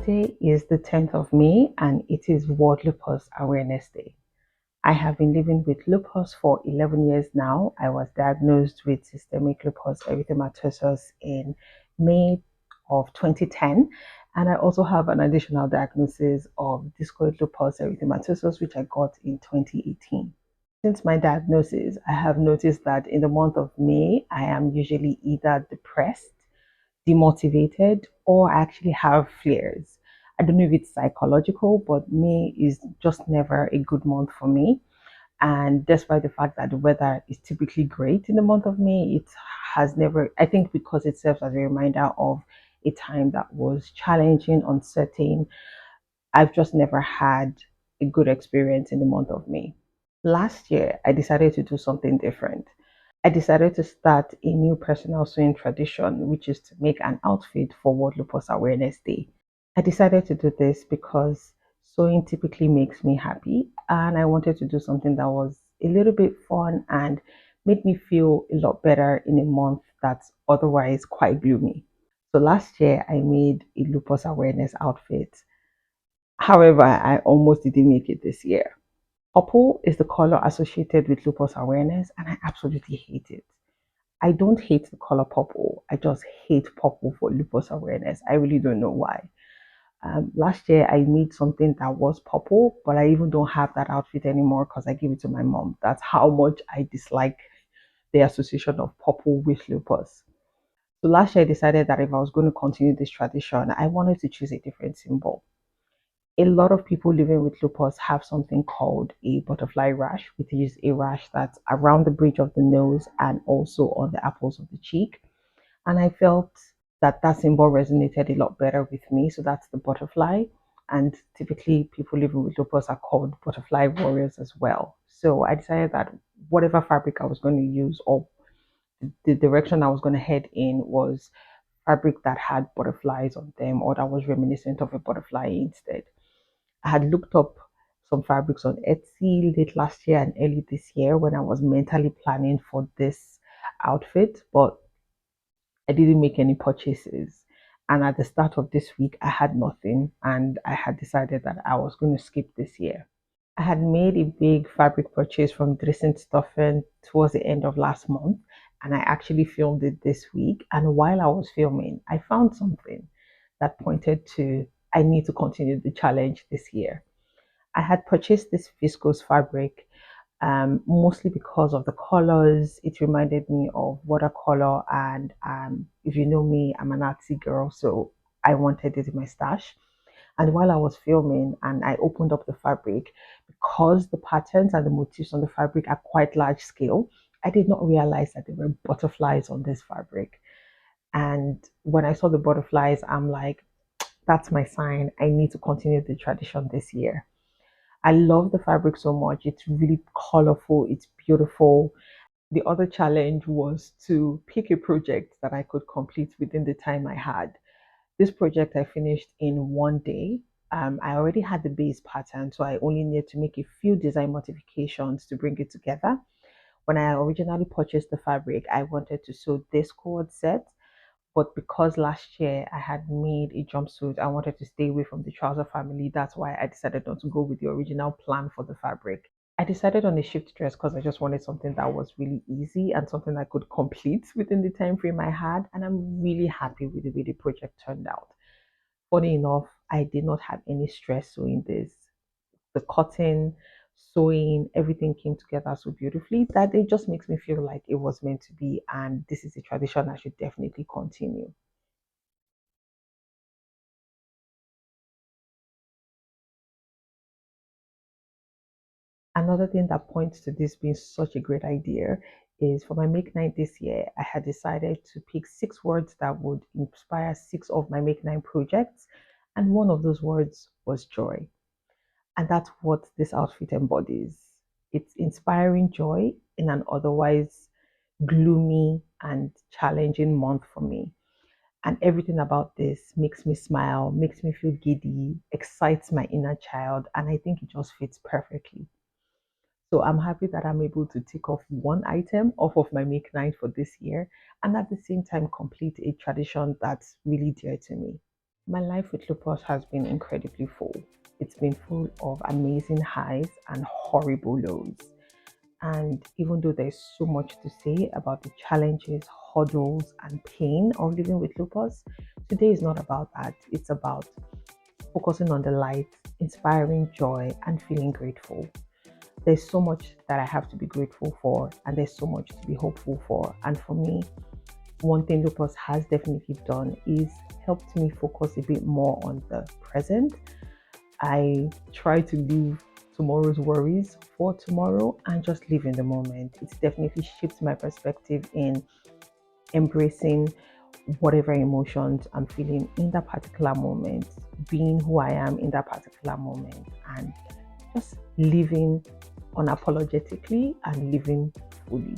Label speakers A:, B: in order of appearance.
A: Today is the 10th of May and it is World Lupus Awareness Day. I have been living with lupus for 11 years now. I was diagnosed with systemic lupus erythematosus in May of 2010, and I also have an additional diagnosis of discoid lupus erythematosus, which I got in 2018. Since my diagnosis, I have noticed that in the month of May, I am usually either depressed, demotivated, or I actually have flares. I don't know if it's psychological, but May is just never a good month for me. And despite the fact that the weather is typically great in the month of May, it has never, I think because it serves as a reminder of a time that was challenging, uncertain, I've just never had a good experience in the month of May. Last year, I decided to do something different. I decided to start a new personal sewing tradition, which is to make an outfit for World Lupus Awareness Day. I decided to do this because sewing typically makes me happy, and I wanted to do something that was a little bit fun and made me feel a lot better in a month that's otherwise quite gloomy. So last year, I made a lupus awareness outfit. However, I almost didn't make it this year. Purple is the color associated with lupus awareness, and I absolutely hate it. I don't hate the color purple. I just hate purple for lupus awareness. I really don't know why. Last year, I made something that was purple, but I even don't have that outfit anymore because I gave it to my mom. That's how much I dislike the association of purple with lupus. So last year, I decided that if I was going to continue this tradition, I wanted to choose a different symbol. A lot of people living with lupus have something called a butterfly rash, which is a rash that's around the bridge of the nose and also on the apples of the cheek. And I felt that that symbol resonated a lot better with me. So that's the butterfly. And typically, people living with lupus are called butterfly warriors as well. So I decided that whatever fabric I was going to use or the direction I was going to head in was fabric that had butterflies on them or that was reminiscent of a butterfly instead. I had looked up some fabrics on Etsy late last year and early this year when I was mentally planning for this outfit, but I didn't make any purchases. And at the start of this week, I had nothing, and I had decided that I was going to skip this year. I had made a big fabric purchase from Dressing Stuffing towards the end of last month, and I actually filmed it this week. And while I was filming, I found something that pointed to I need to continue the challenge this year. I had purchased this viscose fabric mostly because of the colors. It reminded me of watercolor, and if you know me, I'm an artsy girl, so I wanted it in my stash. And while I was filming and I opened up the fabric, because the patterns and the motifs on the fabric are quite large scale, I did not realize that there were butterflies on this fabric. And when I saw the butterflies, I'm like, that's my sign. I need to continue the tradition this year. I love the fabric so much. It's really colorful, it's beautiful. The other challenge was to pick a project that I could complete within the time I had. This project I finished in 1 day. I already had the base pattern, so I only needed to make a few design modifications to bring it together. When I originally purchased the fabric, I wanted to sew this cord set, but because last year I had made a jumpsuit, I wanted to stay away from the trouser family. That's why I decided not to go with the original plan for the fabric. I decided on a shift dress because I just wanted something that was really easy and something I could complete within the time frame I had. And I'm really happy with the way the project turned out. Funny enough, I did not have any stress sewing this. The cotton, sewing, everything came together so beautifully that it just makes me feel like it was meant to be. And this is a tradition I should definitely continue. Another thing that points to this being such a great idea is for my Make Nine this year, I had decided to pick 6 words that would inspire 6 of my Make Nine projects. And one of those words was joy. And that's what this outfit embodies. It's inspiring joy in an otherwise gloomy and challenging month for me. And everything about this makes me smile, makes me feel giddy, excites my inner child, and I think it just fits perfectly. So I'm happy that I'm able to tick off one item off of my Make Nine for this year and at the same time complete a tradition that's really dear to me. My life with lupus has been incredibly full. It's been full of amazing highs and horrible lows. And even though there's so much to say about the challenges, hurdles, and pain of living with lupus, today is not about that. It's about focusing on the light, inspiring joy, and feeling grateful. There's so much that I have to be grateful for, and there's so much to be hopeful for. And for me, one thing Lupus has definitely done is helped me focus a bit more on the present. I try to leave tomorrow's worries for tomorrow and just live in the moment. It's definitely shifted my perspective in embracing whatever emotions I'm feeling in that particular moment, being who I am in that particular moment, and just living unapologetically and living fully.